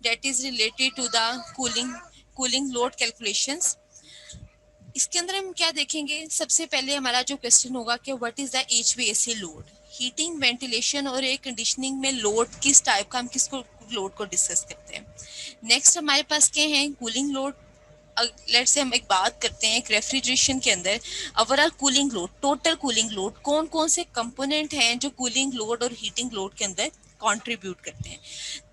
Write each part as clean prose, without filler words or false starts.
that is related to the cooling load calculations. इसके अंदर हम क्या देखेंगे, सबसे पहले हमारा जो क्वेश्चन होगा कि what is the HVAC load, heating ventilation और एयर कंडीशनिंग में लोड किस टाइप का, हम किसको लोड को डिस्कस करते हैं। नेक्स्ट हमारे पास क्या है, कूलिंग लोड। लेट्स से हम एक बात करते हैं, एक रेफ्रिजरेशन के अंदर overall cooling load, total cooling load, कौन कौन से कंपोनेंट हैं जो कूलिंग लोड और हीटिंग लोड के अंदर कंट्रीब्यूट करते हैं।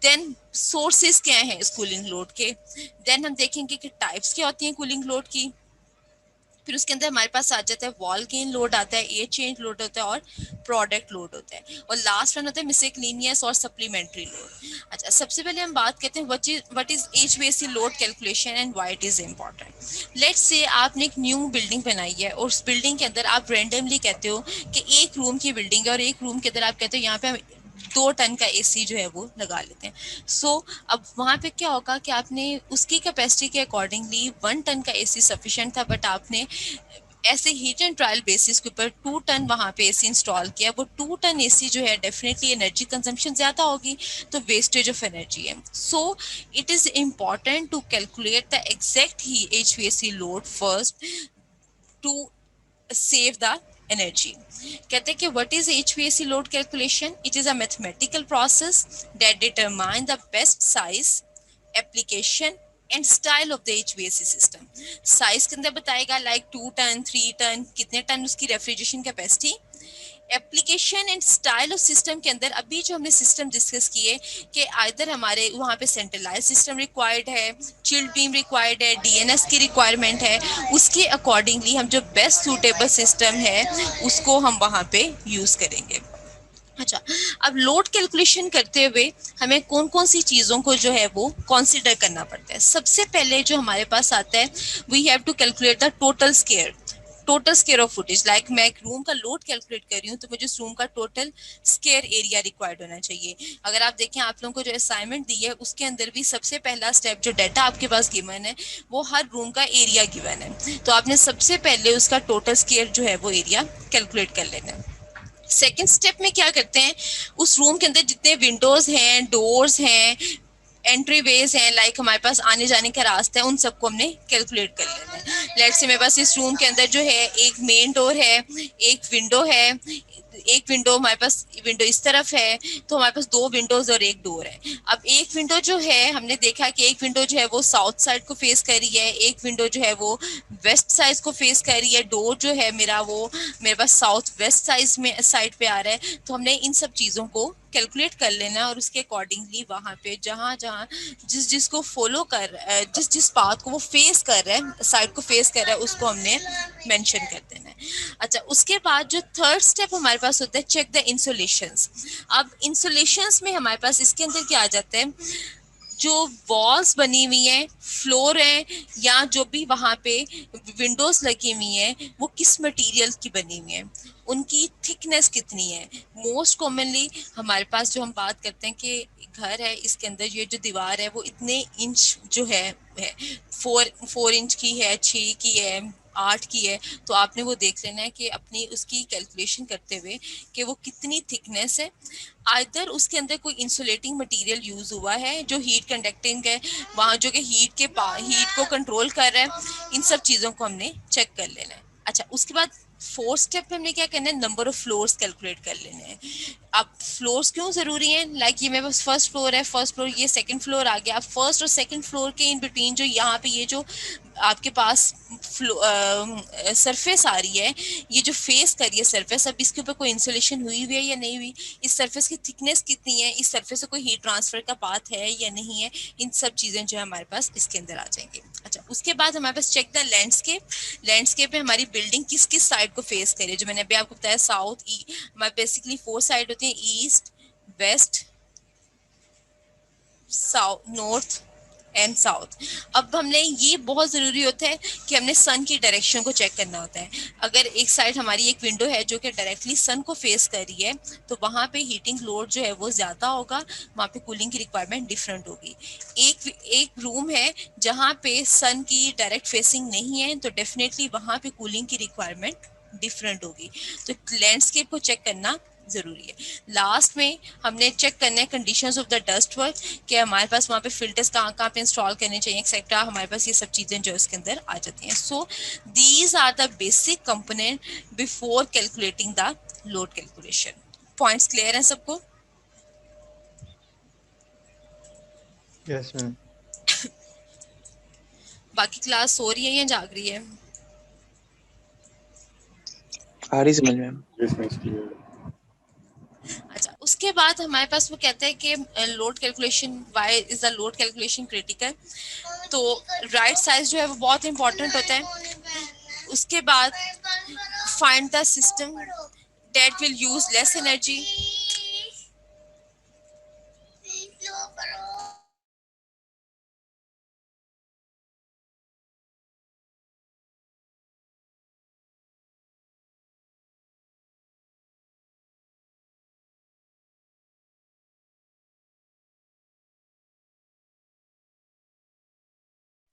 देन सोर्सेस क्या हैं इस कूलिंग लोड के। देन हम देखेंगे कि टाइप्स क्या होती हैं कूलिंग लोड की। फिर उसके अंदर हमारे पास आ जाता है वॉल गेन लोड आता है, एयर चेंज लोड होता है और प्रोडक्ट लोड होता है, और लास्ट वन होता है मिसलेनियस और सप्लीमेंट्री लोड। अच्छा, सबसे पहले हम बात करते हैं what is HVAC load calculation and why it is important. Let's say आपने एक न्यू बिल्डिंग बनाई है और उस बिल्डिंग के अंदर आप रेंडमली कहते हो कि एक रूम की बिल्डिंग है और एक रूम के अंदर आप कहते हो यहाँ पे हम 2 टन का एसी जो है वो लगा लेते हैं। अब वहां पे क्या होगा कि आपने उसकी कैपेसिटी के अकॉर्डिंगली 1 टन का एसी सफिशिएंट था, बट आपने ऐसे हीट एंड ट्रायल बेसिस के ऊपर 2 टन वहां पे एसी इंस्टॉल किया। वो 2 टन एसी जो है डेफिनेटली एनर्जी कंजम्पशन ज्यादा होगी, तो वेस्टेज ऑफ एनर्जी है। So it is important to calculate the exact he HVAC load first to save the energy. कहते हैं कि what is HVAC load calculation? It is a mathematical process that determine the best size, application and style of the HVAC system. Size के अंदर बताएगा like 2 ton 3 ton, कितने ton उसकी refrigeration capacity. Application and style of system के अंदर अभी जो हमने सिस्टम डिस्कस किए कि आइदर हमारे वहाँ पे सेंट्रलाइज सिस्टम रिक्वायर्ड है, चिल्ड बीम रिक्वायर्ड है, डीएनएस की रिक्वायरमेंट है, उसके अकॉर्डिंगली हम जो बेस्ट सूटेबल सिस्टम है उसको हम वहाँ पे यूज करेंगे। अच्छा, अब लोड कैलकुलेशन करते हुए हमें कौन कौन सी चीज़ों को जो है वो कंसीडर करना पड़ता है। सबसे पहले जो हमारे पास आता है, we have to calculate the total square of footage. Like मैं एक रूम का लोड कैलकुलेट कर रही हूँ तो मुझे उस रूम का टोटल स्केयर एरिया रिक्वायर्ड होना चाहिए। अगर आप देखें, आप लोगों को जो असाइनमेंट दी है उसके अंदर भी सबसे पहला स्टेप जो डाटा आपके पास गिवन है वो हर रूम का एरिया गिवन है, तो आपने सबसे पहले उसका टोटल स्केयर जो है वो एरिया कैलकुलेट कर लेना है। सेकेंड स्टेप में क्या करते हैं, उस रूम के अंदर जितने विंडोज हैं, डोर्स हैं, एंट्री वेज हैं, लाइक हमारे पास आने जाने का रास्ता है, उन सबको हमने कैलकुलेट कर लेना है। लेट्स से मेरे पास इस रूम के अंदर जो है एक मेन डोर है, एक विंडो है, एक विंडो हमारे पास विंडो इस तरफ है, तो हमारे पास 2 विंडोज और एक डोर है। अब एक विंडो जो है हमने देखा कि एक विंडो जो है वो साउथ साइड को फेस कर रही है, एक विंडो जो है वो वेस्ट साइड को फेस कर रही है, डोर जो है मेरा वो मेरे पास साउथ वेस्ट साइड पे आ रहा है। तो हमने इन सब चीज़ों को कैलकुलेट कर लेना और उसके अकॉर्डिंगली वहाँ पे जहाँ जहाँ जिस जिसको फॉलो कर जिस जिस पाथ को वो फेस कर रहा है, साइड को फेस कर रहा है, उसको हमने मेंशन कर देना है। अच्छा, उसके बाद जो थर्ड स्टेप हमारे पास होता है, चेक द इंसुलेशंस। अब इंसुलेशंस में हमारे पास इसके अंदर क्या आ जाता है, जो वॉल्स बनी हुई हैं, फ्लोर है, या जो भी वहाँ पे विंडोज लगी हुई हैं, वो किस मटेरियल की बनी हुई हैं, उनकी थिकनेस कितनी है। मोस्ट कॉमनली हमारे पास जो हम बात करते हैं कि घर है, इसके अंदर ये जो दीवार है वो इतने इंच जो है 4 इंच की है, 6 की है, 8 की है, तो आपने वो देख लेना है कि अपनी उसकी कैलकुलेशन करते हुए कि वो कितनी थिकनेस है। आइदर उसके अंदर कोई इंसुलेटिंग मटेरियल यूज हुआ है जो हीट कंडक्टिंग है, वहाँ जो कि हीट को कंट्रोल कर रहा है, इन सब चीज़ों को हमने चेक कर लेना है। अच्छा, उसके बाद फोर्थ स्टेप में हमने क्या करना है, नंबर ऑफ फ्लोर्स कैलकुलेट कर लेने हैं। अब फ्लोर्स क्यों जरूरी है, लाइक ये मेरे पास फर्स्ट फ्लोर है, फर्स्ट फ्लोर, ये सेकंड फ्लोर आ गया। अब फर्स्ट और सेकंड फ्लोर के इन बिटवीन जो यहाँ पे ये जो आपके पास सरफेस आ रही है, ये जो फेस कर रही है सरफेस, अब इसके ऊपर कोई इंसुलेशन हुई हुई है या नहीं हुई, इस सरफेस की थिकनेस कितनी है, इस सरफेस से कोई हीट ट्रांसफर का पाथ है या नहीं है, इन सब चीज़ें जो है हमारे पास इसके अंदर आ जाएंगे। अच्छा, उसके बाद हमारे पास चेक द लैंडस्केप में हमारी बिल्डिंग किस किस साइड को फेस करे, जो मैंने अभी आपको बताया साउथ हमारे बेसिकली 4 साइड होती है, east, west, south, north and south. अब हमने ये बहुत ज़रूरी होता है कि हमने सन की डायरेक्शन को चेक करना होता है। अगर एक साइड हमारी एक विंडो है जो कि डायरेक्टली सन को फेस कर रही है, तो वहाँ पे हीटिंग लोड जो है वो ज़्यादा होगा, वहाँ पे कूलिंग की रिक्वायरमेंट डिफरेंट होगी। एक रूम है जहाँ पे सन की डायरेक्ट फेसिंग नहीं है, तो डेफिनेटली वहाँ पे कूलिंग की रिक्वायरमेंट डिफरेंट होगी। तो लैंडस्केप को चेक करना जरूरी है। लास्ट में हमने चेक करना है conditions of the dust work, कि हमारे पास वहाँ पे फिल्टर्स कहाँ कहाँ पे इंस्टॉल करने चाहिए एक्सेट्रा, हमारे पास ये सब चीज़ें जो इसके अंदर आ जाती हैं। So these are the basic component before calculating the load calculation. Points clear हैं सबको? Yes ma'am. बाकी क्लास हो रही है या जाग रही है? आ रही समझ मैम। अच्छा, उसके बाद हमारे पास वो कहते हैं कि load calculation, why is the load calculation critical. तो राइट साइज जो है वो बहुत इंपॉर्टेंट होता है। उसके बाद find the system that will use less energy.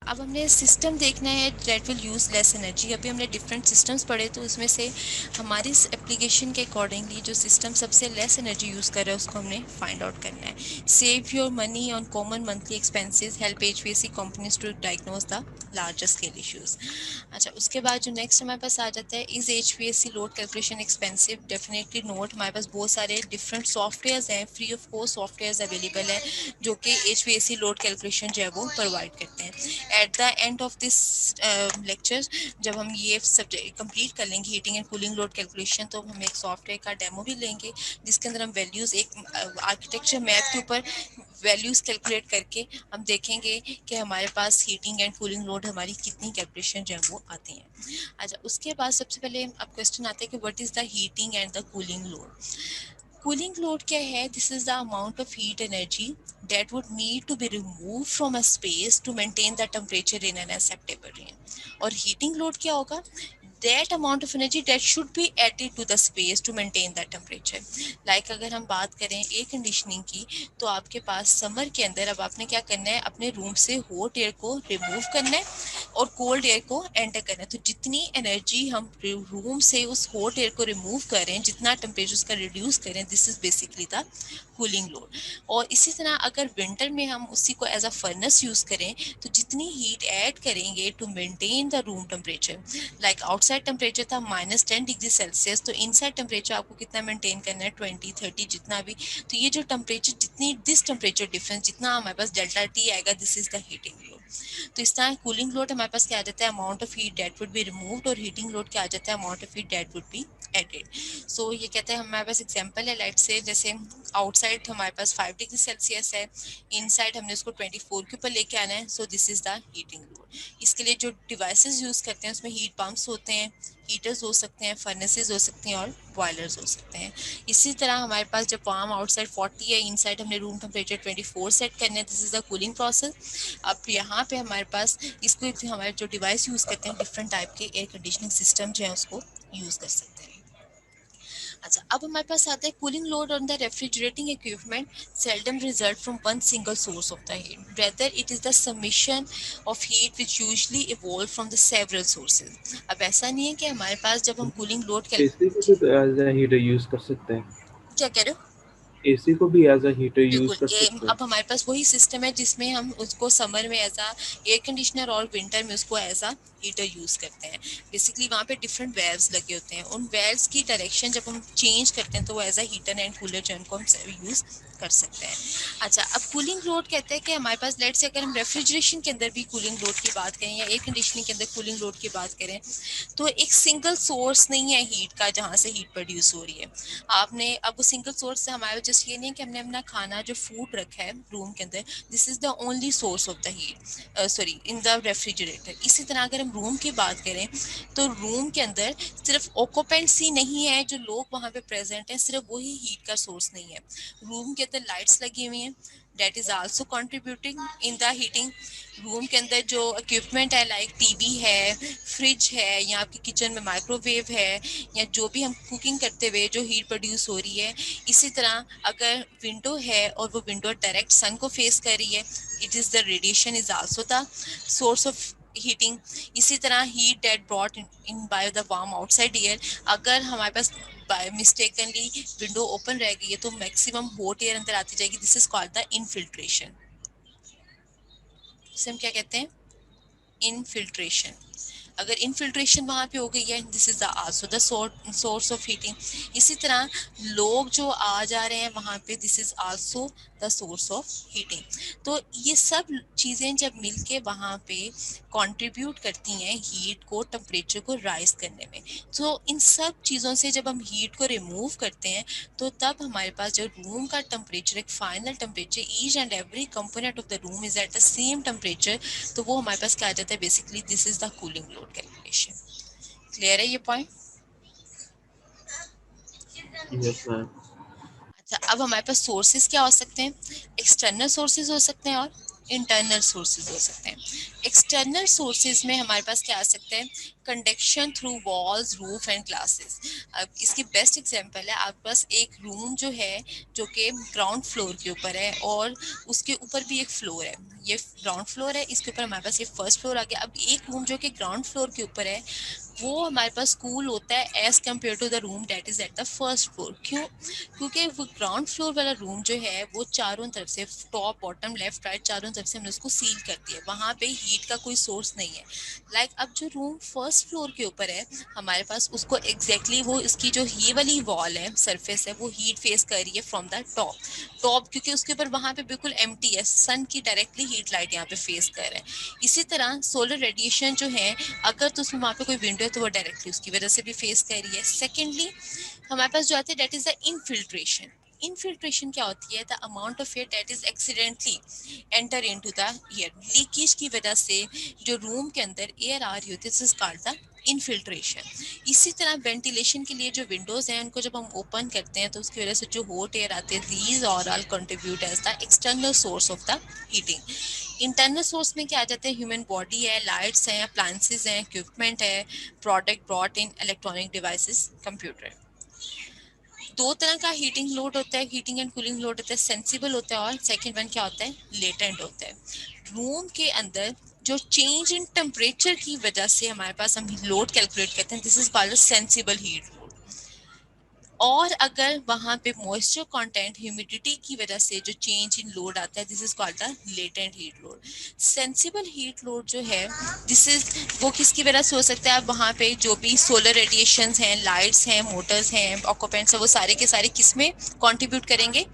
अब हमने सिस्टम देखना है that will use less energy. अभी हमने डिफरेंट सिस्टम्स पढ़े, तो उसमें से हमारी इस एप्लीकेशन के अकॉर्डिंगली जो सिस्टम सबसे लेस एनर्जी यूज़ कर रहा है उसको हमने फाइंड आउट करना है। Save your money on common monthly expenses, help HVAC companies to diagnose the larger scale issues. अच्छा, उसके बाद जो नेक्स्ट हमारे पास आ जाता है, is HVAC load calculation expensive? Definitely note. हमारे पास बहुत सारे डिफरेंट सॉफ्टवेयर्स हैं, free of cost softwares available है जो कि एचवीएसी लोड कैलकुलेशन जो है वो प्रोवाइड करते हैं। At the end of this lecture, जब हम ये सब्जेक्ट कंप्लीट कर लेंगे heating and cooling load calculation, तो हम एक सॉफ्टवेयर का डेमो भी लेंगे जिसके अंदर हम वैल्यूज़ एक आर्किटेक्चर मैप के ऊपर वैल्यूज़ कैलकुलेट करके हम देखेंगे कि हमारे पास हीटिंग एंड कूलिंग लोड हमारी कितनी कैलकुलेशन जो है वो आती हैं। अच्छा, उसके बाद सबसे पहले अब क्वेश्चन आता है कि what is the heating and the cooling load. Cooling load क्या है? This is the amount of heat energy that would need to be removed from a space to maintain the temperature in an acceptable range. और heating load क्या होगा? That amount of energy that should be added to the space to maintain the temperature. Like अगर हम बात करें air conditioning की, तो आपके पास समर के अंदर अब आपने क्या करना है, अपने रूम से हॉट एयर को रिमूव करना है और कोल्ड एयर को एंटर करना है। तो जितनी एनर्जी हम रूम से उस हॉट एयर को रिमूव करें, जितना टेम्परेचर उसका रिड्यूस करें, this is basically the cooling load. और इसी तरह अगर विंटर में हम उसी को एज अ फर्नेस यूज करें, तो जितनी हीट ऐड करेंगे to maintain the room temperature, like outside temperature था -10 डिग्री सेल्सियस, तो इनसाइड टेम्परेचर आपको कितना मेंटेन करना है, 20 30 जितना भी। तो ये जो टेम्परेचर, जितनी दिस टेम्परेचर डिफरेंस जितना हमारे पास डेल्टा टी आएगा, this is the heating load. तो इस तरह कूलिंग लोड हमारे पास क्या आ जाता है, amount of heat that would be removed, और हीटिंग लोड क्या आ जाता है, amount of heat that would be added. So ये कहते हैं, हमारे पास एग्जांपल है, लाइट से जैसे आउटसाइड हमारे पास 5 डिग्री सेल्सियस है, इनसाइड हमने उसको 24 के ऊपर लेके आना है, so this is the heating load. इसके लिए जो डिवाइसेस यूज करते हैं उसमें हीट पंप्स होते हैं, हीटर्स हो सकते हैं, फर्नेसेस हो सकती हैं और बॉयलर्स हो सकते हैं। इसी तरह हमारे पास जब वार्म आउटसाइड 40 है, इनसाइड हमने रूम टेम्परेचर 24 सेट करना है, this is the cooling process. अब यहाँ पे हमारे पास इसको हमारे जो डिवाइस यूज करते हैं, डिफरेंट टाइप के एयर कंडीशनिंग सिस्टम जो है उसको यूज कर सकते हैं। अच्छा, अब हमारे पास आता है cooling load on the refrigerating equipment seldom result from one single source of the heat. Rather, it is the summation of heat which usually evolve from the several sources. अब ऐसा नहीं है कि हमारे पास जब हम कूलिंग लोड कैल AC को भी एज अ हीटर यूज कर सकते हैं। क्या कह रहे हो? एसी को भी एज अ हीटर यूज बिल्कुल, कर ये सकते हैं। अब हमारे पास वही सिस्टम है जिसमें हम उसको समर में एज अ एयर कंडीशनर और विंटर में उसको एज अ हीटर यूज करते हैं। बेसिकली वहाँ पे डिफरेंट वेल्व्स लगे होते हैं, उन वेल्व्स की डायरेक्शन जब हम चेंज करते हैं तो वो as a heater and cooler जो उनको हम यूज कर सकते हैं। अच्छा, अब कूलिंग लोड कहते हैं कि हमारे पास लेट से अगर हम रेफ्रिजरेशन के अंदर भी कूलिंग लोड की बात करें या एयर कंडीशनिंग के अंदर कूलिंग लोड की बात करें, तो एक सिंगल सोर्स नहीं है हीट का जहाँ से हीट प्रोड्यूस हो रही है। आपने अब वो सिंगल सोर्स से हमारे जस्ट ये नहीं है कि हमने अपना खाना जो फूड रखा है रूम के अंदर, this is the only source of the heat, sorry in the refrigerator. इसी तरह अगर हम रूम की बात करें, तो रूम के अंदर सिर्फ ऑक्यूपेंट्स ही नहीं है जो लोग वहाँ पे प्रेजेंट हैं, सिर्फ वही हीट का सोर्स नहीं है। रूम के अंदर लाइट्स लगी हुई हैं, that is also contributing in the heating. Room के अंदर जो इक्विपमेंट है, लाइक टीवी है, फ्रिज है, या आपकी किचन में माइक्रोवेव है, या जो भी हम कुकिंग करते हुए जो हीट प्रोड्यूस हो रही है। इसी तरह अगर विंडो है और वो विंडो डायरेक्ट सन को फेस कर रही है, it is the radiation is also the source of heating. इसी तरह heat that brought in by the warm outside air, अगर हमारे पास बाय मिस्टेकनली विंडो ओपन रह गई है तो मैक्सिमम हॉट एयर अंदर आती जाएगी, this is called the infiltration. इसे हम क्या कहते हैं? इनफिल्ट्रेशन। अगर इनफिल्ट्रेशन वहां पे हो गई है, this is the also the source of heating. इसी तरह लोग जो आ जा रहे हैं वहां पे, this is also the source of heating. तो ये सब चीजें जब मिलके वहां पे कंट्रीब्यूट करती हैं हीट को, टेम्परेचर को राइज करने में। तो इन सब चीजों से जब हम हीट को रिमूव करते हैं तो तब हमारे पास जो रूम का टेम्परेचर, एक final temperature, each and every component of the room is at the same temperature, तो वो हमारे पास क्या आ जाता है? Basically this is the cooling load calculation. Clear है ये पॉइंट? Yes ma'am. अच्छा, अब हमारे पास सोर्सेज क्या हो सकते हैं? एक्सटर्नल सोर्सेज हो सकते हैं और इंटरनल सोर्सेज हो सकते हैं। एक्सटर्नल सोर्सेज में हमारे पास क्या आ सकते हैं? Conduction through walls, roof and glasses. अब इसकी बेस्ट एग्जांपल है, आपके पास एक रूम जो है जो कि ग्राउंड फ्लोर के ऊपर है और उसके ऊपर भी एक फ्लोर है। ये ग्राउंड फ्लोर है, इसके ऊपर हमारे पास ये फर्स्ट फ्लोर आ गया। अब एक रूम जो कि ग्राउंड फ्लोर के ऊपर है वो हमारे पास कूल होता है as compare to the room that is at the first floor. क्यों? क्योंकि वो ग्राउंड फ्लोर वाला रूम जो है वो चारों तरफ से, टॉप बॉटम लेफ्ट राइट, चारों तरफ से हमने उसको सील कर दिया है, वहां पे हीट का कोई सोर्स नहीं है। अब जो रूम फर्स्ट फ्लोर के ऊपर है हमारे पास, उसको वो इसकी जो ये वाली वॉल है, सरफेस है, वो हीट फेस कर रही है फ्रॉम द टॉप। क्योंकि उसके ऊपर वहां पे बिल्कुल एम्प्टी है, सन की डायरेक्टली हीट लाइट यहाँ पे फेस कर रहा है। इसी तरह सोलर रेडिएशन जो है, अगर तो उसमें वहां पे कोई विंडो है तो वो डायरेक्टली उसकी वजह से भी फेस कर रही है। सेकेंडली हमारे पास जो आती है that is the infiltration. Infiltration क्या होती है? The amount of air that is accidentally enter into the air. Leakage की वजह से जो रूम के अंदर एयर आ रही होती है, this is called the infiltration. इसी तरह वेंटिलेशन के लिए जो विंडोज हैं उनको जब हम ओपन करते हैं तो उसकी वजह से जो हॉट एयर आती है, दीज और all contribute as the external source of the heating. Internal source में क्या आ जाते हैं? ह्यूमन बॉडी है, लाइट्स हैं, अप्लायंसेस हैं, इक्विपमेंट है, product brought in, electronic devices, computer. दो तरह का हीटिंग लोड होता है, हीटिंग एंड कूलिंग लोड होता है। सेंसिबल होता है और सेकंड वन क्या होता है? लेटेंट होता है। रूम के अंदर जो चेंज इन टेम्परेचर की वजह से हमारे पास हम लोड कैलकुलेट करते हैं, this is called sensible heat load. और अगर वहां पे मॉइस्चर कंटेंट, ह्यूमिडिटी की वजह से जो चेंज इन लोड आता है, this is called the latent heat load. Sensible heat load जो है, दिस इज वो किसकी वजह से हो सकता है? अब वहां पे जो भी सोलर रेडिएशंस हैं, लाइट्स हैं, मोटर्स हैं, ऑक्यूपेंट्स हैं, वो सारे के सारे किस में कंट्रीब्यूट करेंगे?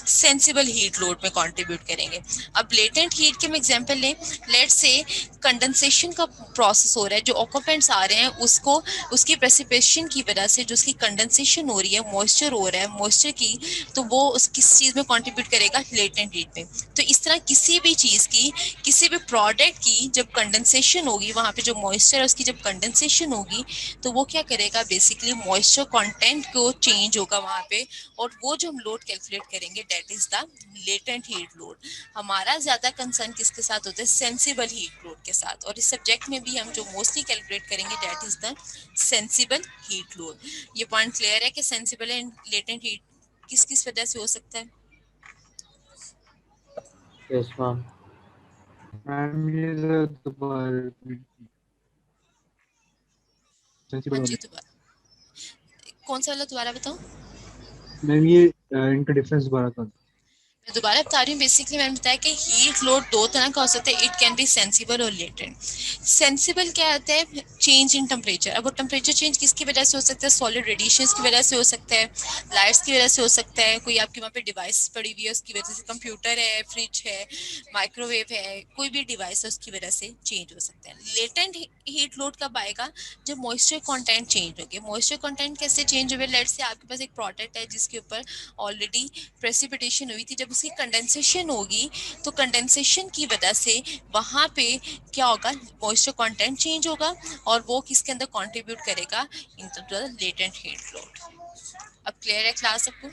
सेंसिबल हीट लोड में कंट्रीब्यूट करेंगे। अब लेटेंट हीट के हम एग्जांपल लें, लेट्स से कंडेंसेशन का प्रोसेस हो रहा है, जो ऑक्यूपेंट्स आ रहे हैं उसको, उसकी प्रेसिपिटेशन की वजह से जो उसकी कंडेंसेशन हो रही है, मॉइस्चर हो रहा है, मॉइस्चर की, तो वो उस किस चीज में कंट्रीब्यूट करेगा? लेटेंट हीट में। तो इस तरह किसी भी चीज की, किसी भी प्रोडक्ट की जब कंडेंसेशन होगी, वहां पे जो मॉइस्चर है उसकी जब कंडेंसेशन होगी, तो वो क्या करेगा? बेसिकली मॉइस्चर कंटेंट को चेंज होगा वहां पे, और वो जो हम लोड कैलकुलेट करेंगे that is the latent heat load. हमारा ज्यादा कंसर्न किसके साथ होता है? सेंसिबल हीट लोड के साथ। और इस सब्जेक्ट में भी हम जो मोस्टली कैलकुलेट करेंगे that is the sensible heat load. ये पॉइंट क्लियर है कि सेंसिबल एंड लेटेंट हीट किस किस वजह से हो सकता है? Yes ma'am. मैम ये दोबारा हाँ सेंसिबल जी, होने दोबारा कौन सा वाला दोबारा बताऊं? मैम ये इनका डिफरेंस दोबारा कर मैं दोबारा बता रही हूँ। बेसिकली मैंने बताया कि हीट लोड दो तरह का हो सकता है, इट कैन बी सेंसिबल और लेटेंट। सेंसिबल क्या होता है? Change in temperature. अब वो टेम्परेचर चेंज किसकी वजह से हो सकता है? सॉलिड रेडिएशंस की वजह से हो सकता है, लाइट्स की वजह से हो सकता है, कोई आपके वहाँ पे डिवाइस पड़ी हुई है उसकी वजह से, कंप्यूटर है, फ्रिज है, माइक्रोवेव है, कोई भी डिवाइस है उसकी वजह से चेंज हो सकता है। लेटेंट हीट लोड कब आएगा? जब मॉइस्चर कंटेंट चेंज हो गया। मॉइस्चर कंटेंट कैसे चेंज हुए? लेट्स से आपके पास एक प्रोडक्ट है जिसके ऊपर ऑलरेडी प्रेसिपिटेशन हुई थी, जब उसकी कंडेंसेशन होगी तो कंडेंसेशन की वजह से वहां पे क्या होगा? मॉइस्चर कंटेंट चेंज होगा और वो किसके अंदर कंट्रीब्यूट करेगा? Into the latent heat load. अब क्लियर है क्लास सबको?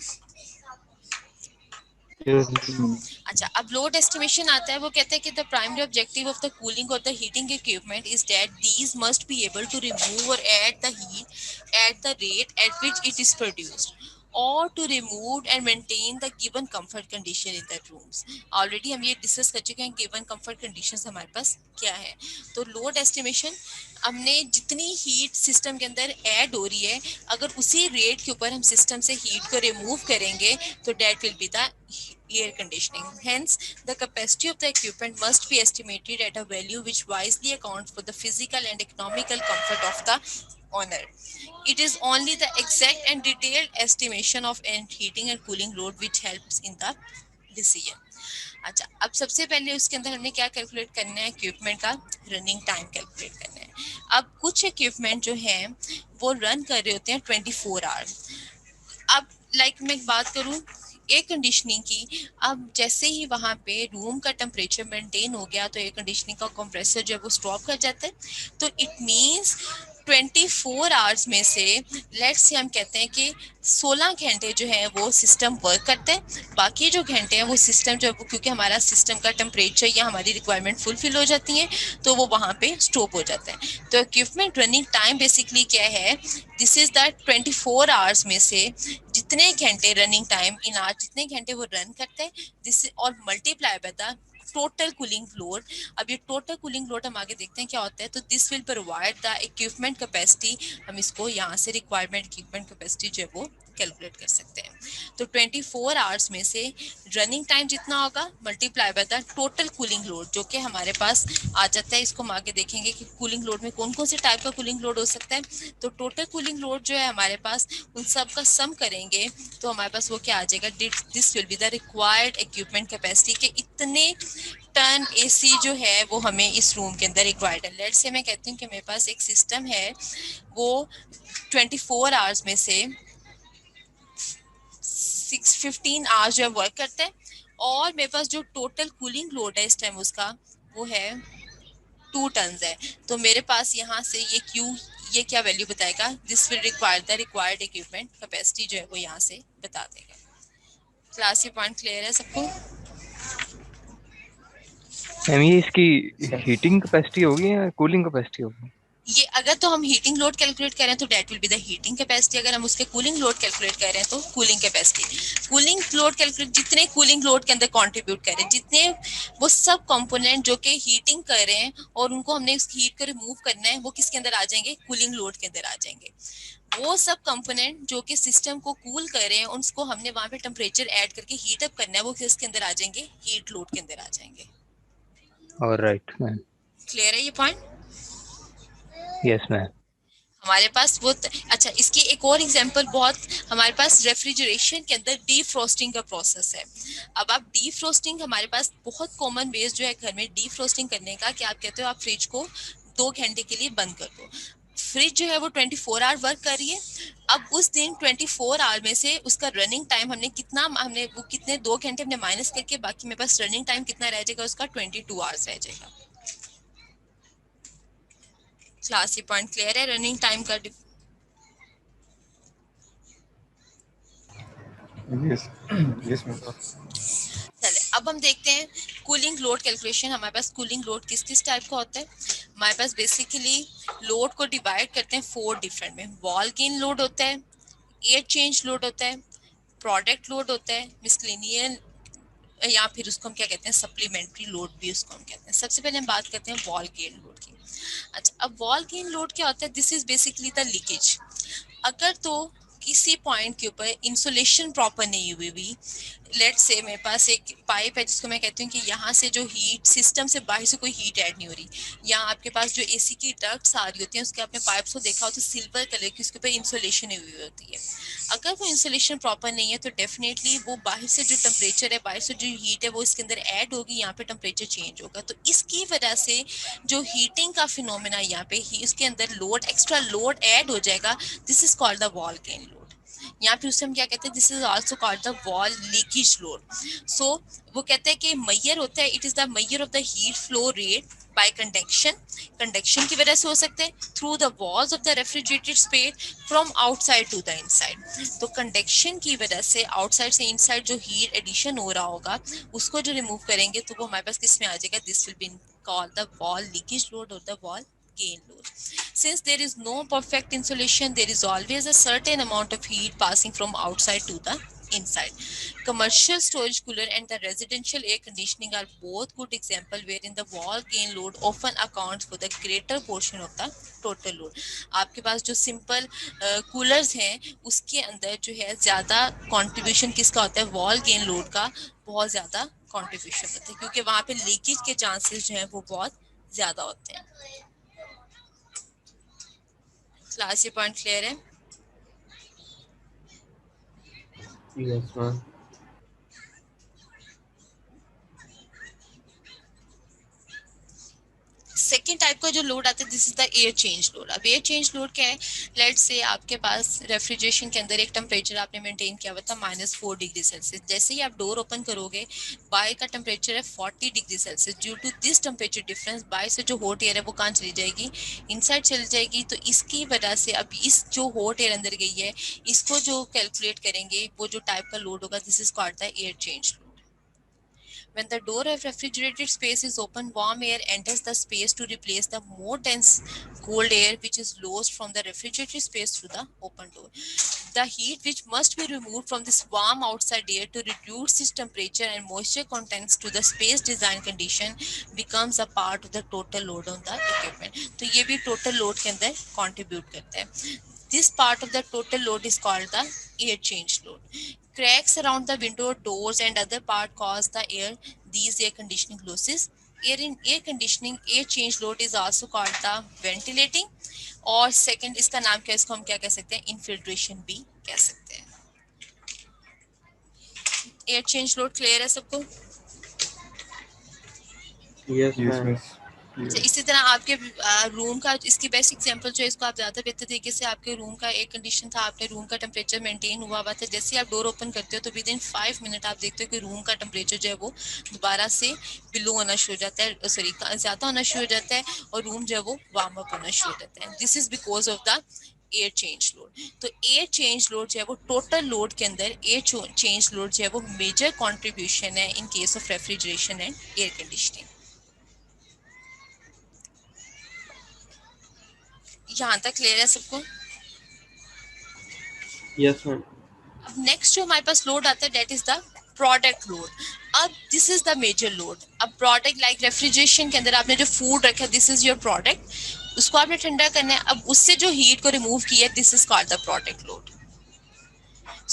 Yes ma'am. अच्छा, अब लोड एस्टिमेशन आता है। वो कहते हैं कि the primary objective of the cooling और the heating equipment is that these must be able to remove और add the heat at the rate at which it is produced. or to remove and maintain the given comfort condition in the rooms. Already हम ये discuss कर चुके हैं given comfort conditions हमारे पास क्या है. तो लोड एस्टिमेशन हमने जितनी हीट सिस्टम के अंदर ऐड हो रही है अगर उसी रेट के ऊपर हम सिस्टम से हीट को रिमूव करेंगे तो that will be the air conditioning. Hence, the capacity of the equipment must be estimated at a value which wisely accounts for the physical and economical comfort of the owner. It is only the exact and detailed estimation of end heating and cooling load which helps in the decision. अच्छा, अब सबसे पहले उसके अंदर हमने क्या calculate करना है, इक्विपमेंट का रनिंग टाइम कैलकुलेट करना है. अब कुछ इक्विपमेंट जो हैं वो रन कर रहे होते हैं 24 आवर्स. अब मैं एक बात करूं एयर कंडीशनिंग की, अब जैसे ही वहां पे रूम का टेम्परेचर मेंटेन हो गया तो एयर कंडीशनिंग का कंप्रेसर जो है वो स्टॉप कर जाता है. तो इट मींस 24 आवर्स में से लेट्स से हम कहते हैं कि 16 घंटे जो है वो सिस्टम वर्क करते हैं, बाकी जो घंटे हैं वो सिस्टम जो है वो क्योंकि हमारा सिस्टम का टेम्परेचर या हमारी रिक्वायरमेंट फुलफिल हो जाती है तो वो वहाँ पे स्टॉप हो जाता है. तो इक्विपमेंट रनिंग टाइम बेसिकली क्या है, दिस इज द 24 आवर्स में से जितने घंटे रनिंग टाइम इन आवर्स जितने घंटे वो रन करते हैं दिस और multiply by the total cooling load. अब ये टोटल कूलिंग लोड हम आगे देखते हैं क्या होता है. तो this will provide the equipment capacity. हम इसको यहाँ से रिक्वायरमेंट इक्विपमेंट कैपेसिटी जो है वो कैलकुलेट कर सकते हैं. तो 24 आवर्स में से रनिंग टाइम जितना होगा multiply by the total cooling load जो कि हमारे पास आ जाता है. इसको हम आगे देखेंगे कि कूलिंग लोड में कौन कौन से टाइप का कूलिंग लोड हो सकता है. तो टोटल कूलिंग लोड जो है हमारे पास उन सब का सम करेंगे तो हमारे पास वो क्या आ जाएगा, this will be the required equipment capacity के इतने टन एसी जो है वो हमें इस रूम के अंदर रिक्वायर्ड है. लेट्स से मैं कहती हूँ कि मेरे पास एक सिस्टम है वो 24 आवर्स में से 15 आवर्स जो है वर्क करता है और मेरे पास जो टोटल कूलिंग लोड है इस टाइम उसका वो है 2 टन है. तो मेरे पास यहाँ से ये क्या वैल्यू बताएगा, this will require the required equipment capacity जो है वो यहाँ से बता देगा. क्लास ये पॉइंट क्लियर है सबको? मैम ये इसकी हीटिंग कैपेसिटी होगी या कूलिंग कैपेसिटी होगी? ये अगर तो हम हीटिंग लोड कैलकुलेट कर रहे हैं तो that will be the heating capacity. अगर हम उसके कूलिंग लोड कैलकुलेट कर रहे हैं तो cooling capacity. Cooling load calculate जितने कूलिंग लोड के अंदर कंट्रीब्यूट कर रहे हैं जितने वो सब कंपोनेंट जो कि हीटिंग कर रहे हैं और उनको हमने उस हीट को रिमूव करना है वो किसके अंदर आ जाएंगे, कूलिंग लोड के अंदर आ जाएंगे. वो सब कंपोनेंट जो कि सिस्टम को कूल कर रहे हैं उसको हमने वहां पे टेम्परेचर ऐड करके हीट अप करना है वो किसके अंदर आ जाएंगे, हीट लोड के अंदर आ जाएंगे. Alright ma'am. क्लियर है ये पॉइंट? Yes ma'am. हमारे पास वो अच्छा इसकी एक और एग्जांपल बहुत हमारे पास रेफ्रिजरेशन के अंदर डीफ्रोस्टिंग का प्रोसेस है. अब आप डीफ्रोस्टिंग हमारे पास बहुत कॉमन वेज जो है घर में डीफ्रोस्टिंग करने का कि आप कहते हो आप फ्रिज को 2 घंटे के लिए बंद कर दो. फ्रिज जो है वो 24 आवर वर्क कर रही है. अब उस दिन 24 आवर में से उसका रनिंग टाइम हमने वो कितने 2 घंटे हमने माइनस करके बाकी मेरे पास रनिंग टाइम कितना रह जाएगा उसका 22 आवर्स रह जाएगा. क्लास ये पॉइंट क्लियर है रनिंग टाइम का? यस चले अब हम देखते हैं कूलिंग लोड कैलकुलेशन. हमारे पास कूलिंग लोड किस किस टाइप का होता है. हमारे पास बेसिकली लोड को डिवाइड करते हैं 4 डिफरेंट में. वॉल गेन लोड होता है, एयर चेंज लोड होता है, प्रोडक्ट लोड होता है, मिसलेनियल या फिर उसको हम क्या कहते हैं सप्लीमेंट्री लोड भी उसको हम कहते हैं. सबसे पहले हम बात करते हैं वॉल गेन लोड की. अच्छा अब वॉल गेन लोड क्या होता है, this is basically the leakage. अगर तो किसी पॉइंट के ऊपर इंसुलेशन प्रॉपर नहीं हुई हुई, लेट्स से मेरे पास एक पाइप है जिसको मैं कहती हूँ कि यहाँ से जो हीट सिस्टम से बाहर से कोई हीट ऐड नहीं हो रही, या आपके पास जो एसी की डक्ट्स आ रही होती हैं उसके आपने पाइप्स को देखा हो तो सिल्वर कलर की उसके ऊपर इंसुलेशन हुई होती है. अगर वो इंसुलेशन प्रॉपर नहीं है तो डेफिनेटली वो बाहर से जो टेम्परेचर है बाहर से जो हीट है वो इसके अंदर ऐड होगी, यहाँ पे टेम्परेचर चेंज होगा. तो इसकी वजह से जो हीटिंग का फिनोमेना यहाँ पे ही इसके अंदर लोड एक्स्ट्रा लोड ऐड हो जाएगा. This is called the wall gain load. यहाँ पे उससे हम क्या कहते हैं, this is also called the wall leakage load. So वो कहते हैं कि मैयर होता है, it is the measure of the heat flow rate by conduction. Conduction की वजह से हो सकते हैं through the walls of the refrigerated space from outside to the inside. तो कंडक्शन की वजह से आउटसाइड से इनसाइड जो हीट एडिशन हो रहा होगा उसको जो रिमूव करेंगे तो वो हमारे पास किस में आ जाएगा, this will be called the wall leakage load और the wall gain load. Since there is no perfect insulation, there is always a certain amount of heat passing from outside to the inside. Commercial storage cooler and the residential air conditioning are both good examples wherein the wall gain load often accounts for the greater portion of the total load. आपके पास जो simple coolers हैं उसके अंदर जो है ज़्यादा contribution किसका होता है, वॉल गेन लोड का बहुत ज़्यादा कंट्रीब्यूशन होता है, क्योंकि वहाँ पे लीकेज के चांसेस जो हैं वो बहुत ज़्यादा होते हैं। क्लास ये पॉइंट क्लियर है? Yes, ma'am. सेकेंड टाइप का जो लोड आता है this is the air change load. अब एयर चेंज लोड क्या है, लेट्स से आपके पास रेफ्रिजरेशन के अंदर एक टेम्परेचर आपने मेंटेन किया हुआ था -4 डिग्री सेल्सियस। जैसे ही आप डोर ओपन करोगे बाहर का टेम्परेचर है 40 degree Celsius. Due to this temperature difference बाहर से जो हॉट एयर है वो कहाँ चली जाएगी, इनसाइड चली जाएगी। तो इसकी वजह से अब इस जो हॉट एयर अंदर गई है इसको जो कैलकुलेट करेंगे वो जो टाइप का लोड होगा this is called the air change load. When the door of refrigerated space is open, warm air enters the space to replace the more dense cold air which is lost from the refrigerated space through the open door. The heat which must be removed from this warm outside air to reduce its temperature and moisture contents to the space design condition becomes a part of the total load on the equipment. तो ये भी total load के अंदर contribute करता है। This part of the total load is called the air change load. Cracks around the window, doors, and other part cause these air conditioning losses. Air conditioning air change load is also called the ventilating, और second इसका नाम क्या है, इसको हम क्या कह सकते हैं, infiltration भी कह सकते हैं। Air change load clear है सबको? Yes, Yes, ma'am. miss. अच्छा, Yes. इसी तरह आपके रूम का इसकी बेस्ट एग्जांपल जो है इसको आप ज़्यादा बेहतर तरीके से, आपके रूम का एयर कंडीशन था, आपने रूम का टेम्परेचर मेंटेन हुआ हुआ था, जैसे ही आप डोर ओपन करते हो तो विद इन 5 मिनट आप देखते हो कि रूम का टेम्परेचर जो है वो दोबारा से बिलो होना शुरू हो जाता है, सॉरी ज़्यादा होना शुरू हो जाता है और रूम जो है वो वार्म अप होना शुरू हो जाता है। This is because of the air change load. तो एयर चेंज लोड जो है वो टोटल लोड के अंदर एयर चेंज लोड जो है वो मेजर कॉन्ट्रीब्यूशन है in case of refrigeration and air conditioning. यहाँ तक क्लियर है सबको? Yes, ma'am. अब नेक्स्ट जो हमारे पास लोड आता है that is the product load. अब this is the major load. अब प्रोडक्ट लाइक रेफ्रिजरेशन के अंदर आपने जो फूड रखा दिस इज योर प्रोडक्ट, उसको आपने ठंडा करना है। अब उससे जो हीट को रिमूव किया this is called the product load.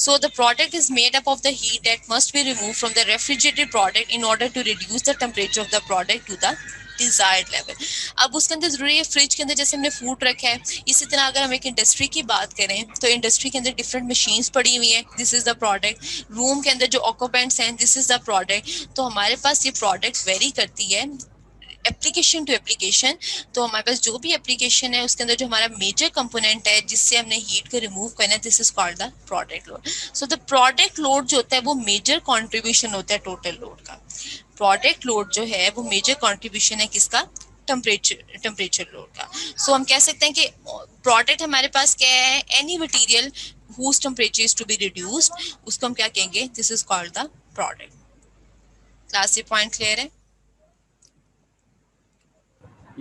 So the product is made up of the heat that must be removed from the refrigerated product in order to reduce the temperature of the product to the desired level. अब उसके अंदर जरूरी है, fridge के अंदर जैसे हमने food रखा है, इसी तरह अगर हम एक इंडस्ट्री की बात करें तो इंडस्ट्री के अंदर डिफरेंट मशीन्स पड़ी हुई हैं, this is the product. Room के अंदर जो ऑक्यूपेंट्स हैं दिस इज द प्रोडक्ट। तो हमारे पास ये प्रोडक्ट वेरी करती है एप्लीकेशन टू एप्लीकेशन। तो हमारे पास जो भी एप्लीकेशन है उसके अंदर जो हमारा मेजर कंपोनेंट है जिससे हमने हीट को रिमूव करना है this is called the product load. So the product load जो होता है वो मेजर कंट्रीब्यूशन होता है टोटल लोड का। प्रोडक्ट लोड जो है वो मेजर कंट्रीब्यूशन है किसका, टेम्परेचर लोड का। सो हम कह सकते हैं कि प्रोडक्ट हमारे पास क्या है, any material whose temperature is to be reduced, उसको हम क्या कहेंगे, this is called the product. Class ये पॉइंट क्लियर है?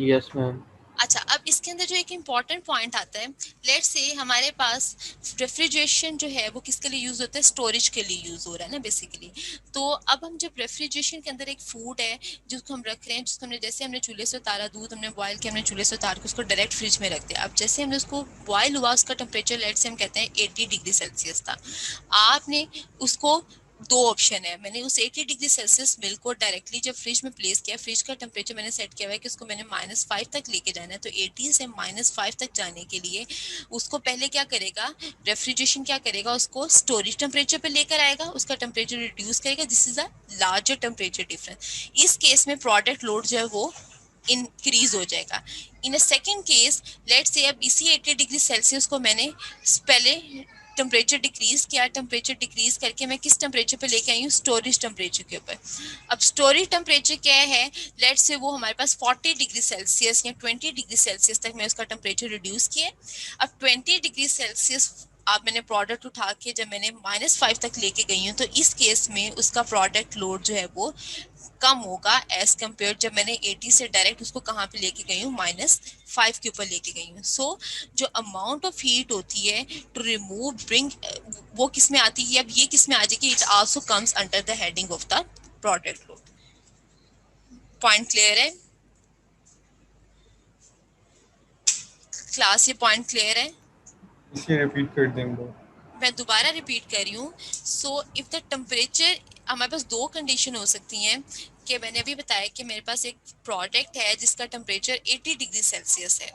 Yes, ma'am. अच्छा, अब इसके अंदर जो एक इम्पॉर्टेंट पॉइंट आता है, लेट्स से हमारे पास रेफ्रिजरेशन जो है वो किसके लिए यूज होता है, स्टोरेज के लिए यूज हो रहा है ना बेसिकली। तो अब हम जब रेफ्रिजरेशन के अंदर एक फूड है जिसको हम रख रहे हैं, जिसको हमने जैसे हमने चूल्हे से उतारा, दूध हमने बॉयल किया, हमने चूल्हे से उतार के उसको डायरेक्ट फ्रिज में रख दिया। अब जैसे हमने उसको बॉयल हुआ उसका टेम्परेचर लेट्स से हम कहते हैं 80 डिग्री सेल्सियस था। आपने उसको दो ऑप्शन है, मैंने उस 80 डिग्री सेल्सियस मिल्क को डायरेक्टली जब फ्रिज में प्लेस किया, फ्रिज का टेम्परेचर मैंने सेट किया हुआ है कि उसको मैंने -5 तक लेके जाना है। तो 80 से -5 तक जाने के लिए उसको पहले क्या करेगा, रेफ्रिजरेशन क्या करेगा, उसको स्टोरेज टेम्परेचर पे लेकर आएगा, उसका टेम्परेचर रिड्यूस करेगा। This is a larger temperature difference. इस केस में प्रोडक्ट लोड जो है वो इंक्रीज हो जाएगा। In a second case let's say अब इसी 80 डिग्री सेल्सियस को मैंने पहले टेम्परेचर डिक्रीज किया, टेम्परेचर डिक्रीज करके मैं किस टेम्परेचर पे लेके आई हूँ, स्टोरेज टेम्परेचर के ऊपर। अब स्टोरेज टेम्परेचर क्या है, लेट्स से वो हमारे पास 40 डिग्री सेल्सियस या 20 डिग्री सेल्सियस तक मैं उसका टेम्परेचर रिड्यूस किया। अब 20 डिग्री सेल्सियस अब मैंने प्रोडक्ट उठा के जब मैंने -5 तक लेके गई हूँ तो इस केस में उसका प्रोडक्ट लोड जो है वो कम होगा एज कम्पेयर जब मैंने 80 से डायरेक्ट उसको कहाँ पे लेके गई हूँ -5 के ऊपर लेके गई हूँ। सो जो अमाउंट ऑफ हीट होती है टू रिमूव ब्रिंग, वो किस में आती है, अब ये किस में आ जाएगी, it also comes under the heading of the product load. Point clear है क्लास, ये पॉइंट क्लियर है? इसे रिपीट कर देंगे। मैं दोबारा रिपीट कर रही हूँ। सो इफ द टेम्परेचर, हमारे पास दो कंडीशन हो सकती हैं कि मैंने अभी बताया कि मेरे पास एक प्रोडक्ट है जिसका टेम्परेचर 80 डिग्री सेल्सियस है।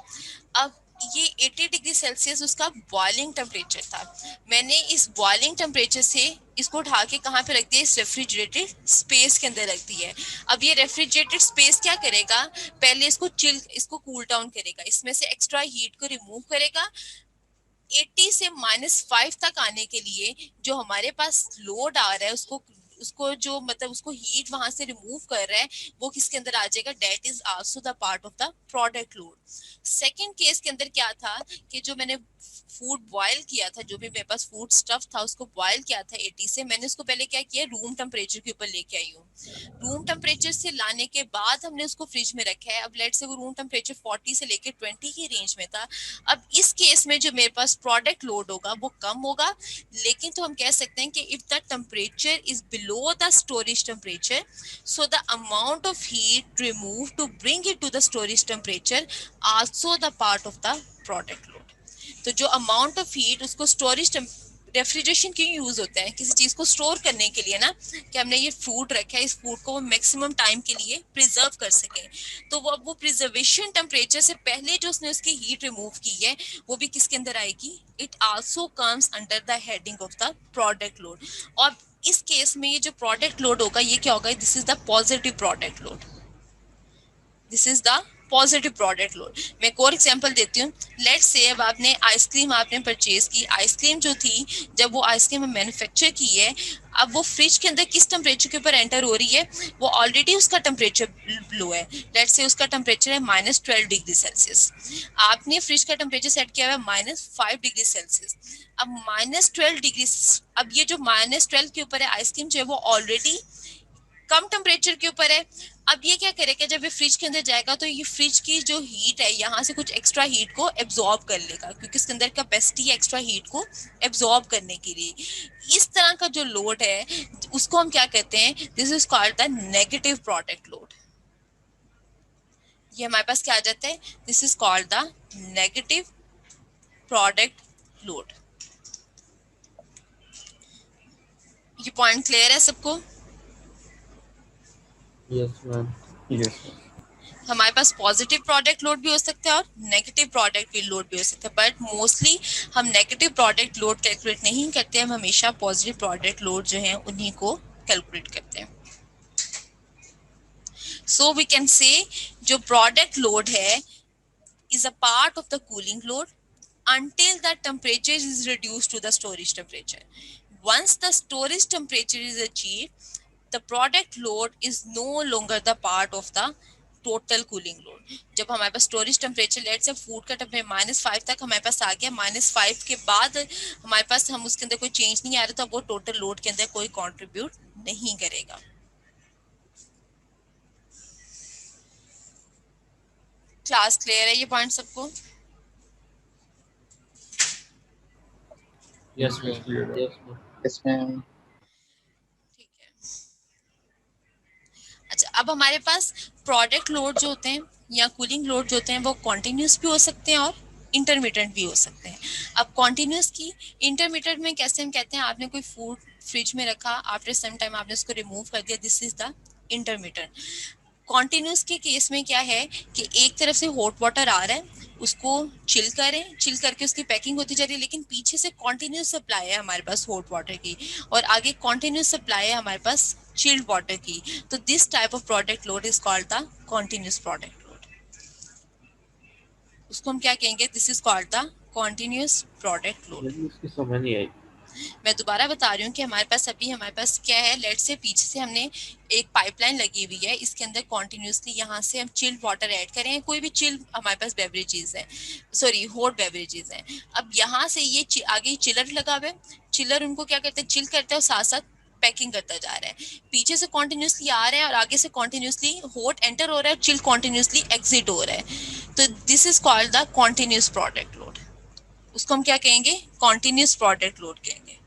अब ये 80 डिग्री सेल्सियस उसका बॉइलिंग टेम्परेचर था। मैंने इस बॉइलिंग टेम्परेचर से इसको उठा के कहाँ पे रख दिया, इस रेफ्रिजरेटेड स्पेस के अंदर रख दिया है। अब ये रेफ्रिजरेटेड स्पेस क्या करेगा, पहले इसको कूल डाउन करेगा, इसमें से एक्स्ट्रा हीट को रिमूव करेगा। 80 से -5 तक आने के लिए जो हमारे पास लोड आ रहा है उसको उसको जो मतलब उसको हीट वहां से रिमूव कर रहा है, वो किसके अंदर आ जाएगा, that is also the part of the product load. Second case के अंदर क्या था कि जो मैंने फूड बॉयल किया था, जो भी मेरे पास फूड स्टफ था उसको बॉयल किया था 80 से, मैंने उसको पहले क्या किया, रूम टेम्परेचर के ऊपर लेके आई हूँ। रूम टेम्परेचर से लाने के बाद हमने उसको फ्रिज में रखा है। अब लेट से वो रूम टेम्परेचर 40 से लेके 20 की रेंज में था। अब इस केस में जो मेरे पास प्रोडक्ट लोड होगा वो कम होगा, लेकिन तो हम कह सकते हैं कि if the temperature is below the storage temperature, so the amount of heat remove to bring it to the storage temperature also the part of the product load. तो जो अमाउंट ऑफ हीट उसको storage, refrigeration क्यों use होता है, किसी चीज को store करने के लिए ना, कि हमने ये फूड रखा है, इस फूड को वो मैक्सिमम टाइम के लिए प्रिजर्व कर सके। तो वो प्रिजर्वेशन टेम्परेचर से पहले जो उसने उसकी हीट रिमूव की है वो भी किसके अंदर आएगी, it also comes under the heading of the product load. और इस केस में ये जो प्रोडक्ट लोड होगा ये क्या होगा, this is the positive product load, this is the positive product load. मैं एक और एग्जांपल देती हूँ। लेट्स से अब आपने आइसक्रीम आपने परचेज की, आइसक्रीम जो थी जब वो आइसक्रीम मैन्युफैक्चर की है, अब वो फ्रिज के अंदर किस टेम्परेचर के ऊपर एंटर हो रही है, वो ऑलरेडी उसका टेम्परेचर लो है। लेट्स से उसका टेम्परेचर है -12 डिग्री सेल्सियस, आपने फ्रिज का टेम्परेचर सेट किया हुआ है -5 डिग्री सेल्सियस। अब -12 डिग्री, अब ये जो -12 के ऊपर है आइसक्रीम जो है वो ऑलरेडी कम टेम्परेचर के ऊपर है। अब ये क्या करेगा, जब ये फ्रिज के अंदर जाएगा तो ये फ्रिज की जो हीट है यहाँ से कुछ एक्स्ट्रा हीट को एब्जॉर्ब कर लेगा, क्योंकि इसके अंदर कैपेसिटी है एक्स्ट्रा हीट को एब्जॉर्ब करने के लिए। इस तरह का जो लोड है उसको हम क्या कहते हैं, this is called the negative product load. ये हमारे पास क्या आ जाता है, this is called the negative product load. ये पॉइंट क्लियर है सबको? Yes, ma'am. यस हमारे पास पॉजिटिव प्रोडक्ट लोड भी हो सकता है और नेगेटिव प्रोडक्ट लोड भी हो सकता है, बट मोस्टली हम नेगेटिव प्रोडक्ट लोड कैलकुलेट नहीं करते, हम हमेशा पॉजिटिव प्रोडक्ट लोड जो है उन्हीं को कैलकुलेट करते हैं। सो वी कैन से जो प्रोडक्ट लोड है is a part of the cooling load until the temperature is reduced to the storage temperature. Once the storage temperature is achieved, the product load is no longer the part of the total cooling load. जब हमारे पास storage temperature late से food का temperature -5 तक हमारे पास आ गया, -5 के बाद हमारे पास हम उसके अंदर कोई चेंज नहीं आ रहा, तो वो टोटल लोड के अंदर कोई कंट्रीब्यूट नहीं करेगा। क्लास क्लियर है ये पॉइंट सबको? Yes, Yes, ma'am. clear. Yes, ma'am. Yes, ma'am. ठीक है। अच्छा, अब हमारे पास प्रोडक्ट लोड जो होते हैं या कूलिंग लोड जो होते हैं वो कॉन्टिन्यूस भी हो सकते हैं और इंटरमीडिएट भी हो सकते हैं। अब कॉन्टिन्यूस की, इंटरमीडिएट में कैसे हम कहते हैं, आपने कोई फूड फ्रिज में रखा, आफ्टर सम टाइम आपने उसको रिमूव कर दिया, this is the intermediate. Continuous के केस में क्या है कि एक तरफ से हॉट वाटर आ रहा है, उसको चिल करें, चिल करके उसकी पैकिंग होती जा रही है, लेकिन पीछे से कॉन्टिन्यूस सप्लाई है हमारे पास हॉट वाटर की और आगे कॉन्टिन्यूस सप्लाई है हमारे पास चिल्ड वाटर की। तो this type of product load is called the continuous product load. उसको हम क्या कहेंगे, this is called the continuous product load. लेकिन उसकी समझ नहीं आई। मैं दोबारा बता रही हूँ कि हमारे पास अभी हमारे पास क्या है, लेट से पीछे से हमने एक पाइपलाइन लगी हुई है, इसके अंदर कॉन्टिन्यूसली यहाँ से हम चिल्ड वाटर ऐड करें, कोई भी चिल हमारे पास बेवरेजेस है, सॉरी हॉट बेवरेजेस हैं। अब यहाँ से ये आगे चिलर लगा हुआ है, चिलर उनको क्या करते हैं, चिल करते हैं और साथ साथ पैकिंग करता जा रहा है, पीछे से कॉन्टिन्यूसली आ रहा है और आगे से कॉन्टिन्यूसली हॉट एंटर हो रहा है, चिल कॉन्टिन्यूसली एग्जिट हो रहा है। तो this is called the continuous product load. उसको हम क्या कहेंगे? कॉन्टिन्यूस प्रोडक्ट लोड कहेंगे।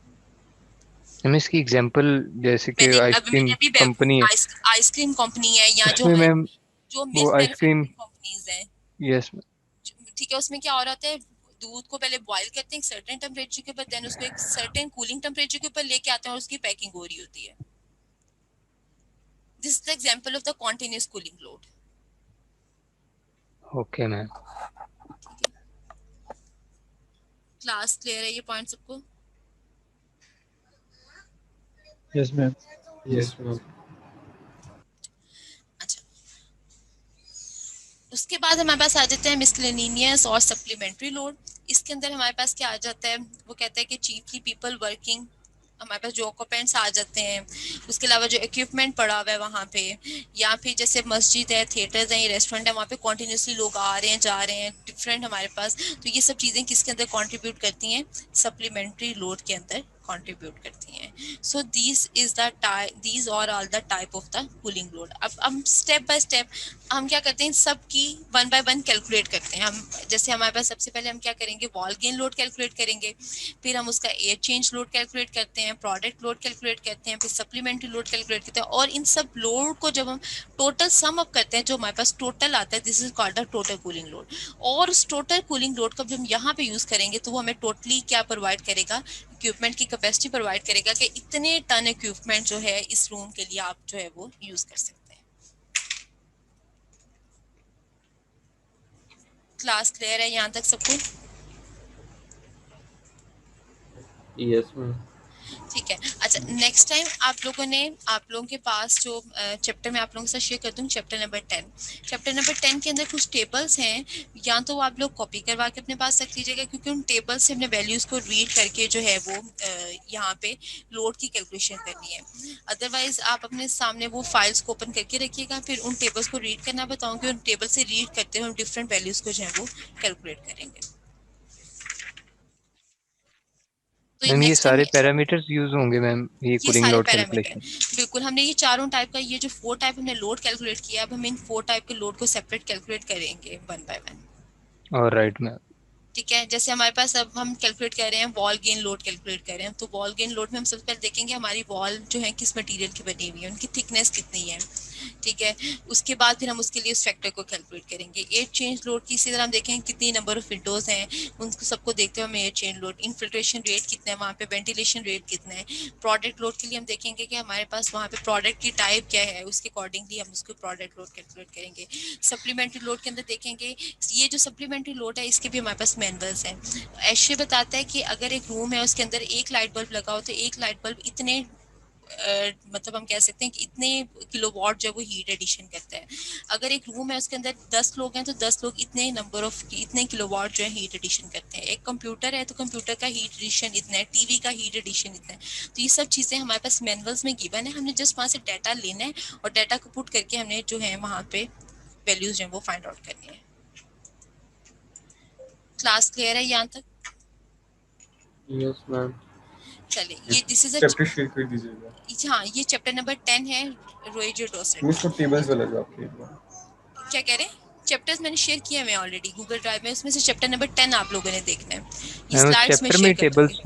मैम इसकी एग्जांपल जैसे कि मैंने आइसक्रीम अभी कंपनी है, आइसक्रीम कंपनी है या उसमें मैम जो वो मिल्क आइसक्रीम, मैन्युफैक्चरिंग कंपनीज हैं, यस ठीक है, उसमें क्या हो रहा होता है, दूध को पहले बॉईल करते हैं एक सर्टेन टेम्परेचर के ऊपर, देन उसको एक सर्टेन कूलिंग टेम्परेचर के ऊपर लेके आते हैं और उसकी पैकिंग हो रही होती है। This is the example of the continuous cooling load. Okay ma'am. Class clear है ये पॉइंट सबको? Yes, ma'am. Yes, ma'am. अच्छा, उसके बाद हमारे पास आ जाते हैं मिसलेनियस और सप्लीमेंट्री लोड। इसके अंदर हमारे पास क्या आ जाता है, वो कहता है कि चीफली पीपल वर्किंग, हमारे पास जो ऑक्यूपेंट्स आ जाते हैं, उसके अलावा जो इक्विपमेंट पड़ा हुआ है वहाँ पे, या फिर जैसे मस्जिद है, थिएटर्स हैं, रेस्टोरेंट है, वहाँ पे कॉन्टिन्यूसली लोग आ रहे हैं जा रहे हैं डिफरेंट हमारे पास। तो ये सब चीज़ें किसके अंदर कंट्रीब्यूट करती हैं? सप्लीमेंट्री लोड के अंदर कंट्रीब्यूट करती हैं। So these are all the type of the cooling load. अब हम स्टेप बाय स्टेप हम क्या करते हैं, सबकी वन बाय वन कैलकुलेट करते हैं। हम जैसे हमारे पास सबसे पहले हम क्या करेंगे, वॉल गेन लोड कैलकुलेट करेंगे, फिर हम उसका एयर चेंज लोड कैलकुलेट करते हैं, प्रोडक्ट लोड कैलकुलेट करते हैं, फिर सप्लीमेंट्री लोड कैलकुलेट करते हैं। और इन सब लोड को जब हम टोटल सम अप करते हैं, जो हमारे पास टोटल आता है, this is called the total cooling load. और उस टोटल कूलिंग लोड को जब हम यहाँ पे यूज करेंगे तो वो हमें टोटली क्या प्रोवाइड करेगा, इक्विपमेंट की कैपेसिटी प्रोवाइड करेगा कि इतने टन इक्विपमेंट जो है इस रूम के लिए आप जो है वो यूज कर सकते हैं। क्लास क्लियर है यहाँ तक सबको? Yes, ma'am. ठीक है। अच्छा, नेक्स्ट टाइम आप लोगों के पास जो चैप्टर में आप लोगों के साथ शेयर करती हूँ, चैप्टर नंबर 10। चैप्टर नंबर 10 के अंदर कुछ टेबल्स हैं, या तो आप लोग कॉपी करवा के अपने पास रख लीजिएगा, क्योंकि उन टेबल्स से अपने वैल्यूज को रीड करके जो है वो यहाँ पे लोड की कैलकुलेशन करनी है। अदरवाइज आप अपने सामने वो फाइल्स को ओपन करके रखिएगा, फिर उन टेबल्स को रीड करना बताऊंगी, उन टेबल से रीड करते हुए हम डिफरेंट वैल्यूज को जो है वो कैलकुलेट करेंगे। तो मैम ये नेक्स्ट टाइम सारे पैरामीटर्स यूज होंगे मैम, ये ये कूलिंग सारे लोड पैरामीटर, कैलकुलेशन? बिल्कुल, हमने ये चारों टाइप का, ये जो 4 टाइप हमने लोड कैलकुलेट किया, अब हम इन 4 टाइप के लोड को सेपरेट कैलकुलेट करेंगे one by one. Alright ma'am. ठीक है, जैसे हमारे पास अब हम कैलकुलेट कर रहे हैं वॉल गेन लोड कैलकुलेट कर रहे हैं, तो वॉल गेन लोड में हम सबसे पहले देखेंगे हमारी वॉल जो है किस मटेरियल की बनी हुई है, उनकी थिकनेस कितनी है। ठीक है, उसके बाद फिर हम उसके लिए उस फैक्टर को कैलकुलेट करेंगे। एयर चेंज लोड की इसी तरह हम देखेंगे कितनी नंबर ऑफ विंडोज हैं, उनको सबको देखते हुए हम air change load, infiltration rate कितना है वहाँ पे, वेंटिलेशन रेट कितना है। प्रोडक्ट लोड के लिए हम देखेंगे कि हमारे पास वहाँ पे प्रोडक्ट की टाइप क्या है, उसके अकॉर्डिंगली हम उसको प्रोडक्ट लोड कैलकुलेट करेंगे। सप्लीमेंट्री लोड के अंदर देखेंगे, ये जो सप्लीमेंट्री लोड है इसके भी हमारे पास मैनुअल्स हैं। ऐसे बताता है कि अगर एक रूम है उसके अंदर एक लाइट बल्ब लगा हो तो एक लाइट बल्ब इतने मतलब हम कह सकते हैं कि इतने किलोवाट जो वो हीट एडिशन करता है। अगर एक रूम है उसके अंदर 10 लोग हैं तो 10 लोग इतने किलोवाट जो है हीट एडिशन करते हैं। एक कंप्यूटर है तो कंप्यूटर का हीट एडिशन इतना है, टीवी का हीट एडिशन इतना है। तो ये सब चीज़ें हमारे पास मैनुअल्स में गिवन है, हमने जस्ट वहाँ से डाटा लेना है और डाटा को पुट करके हमने जो है वहाँ पे वैल्यूज जो है वो फाइंड आउट करनी है। क्लास क्लियर है यहाँ तक? Yes, ma'am. चलिए, ये दिस इज चैप्टर शेयर कर दीजिएगा। हाँ, ये चैप्टर नंबर 10 है, रोइजो डॉसेट। मिस को टेबल्स वाला जो आपके क्या कह रहे हैं? चैप्टर्स मैंने शेयर किए हुए ऑलरेडी गूगल ड्राइव में, उसमें से चैप्टर नंबर 10 आप लोगों ने देखना है। ये मैम उस स्लाइड्स में चैप्टर में शेयर कर दूंगी। टेबल्स हैं?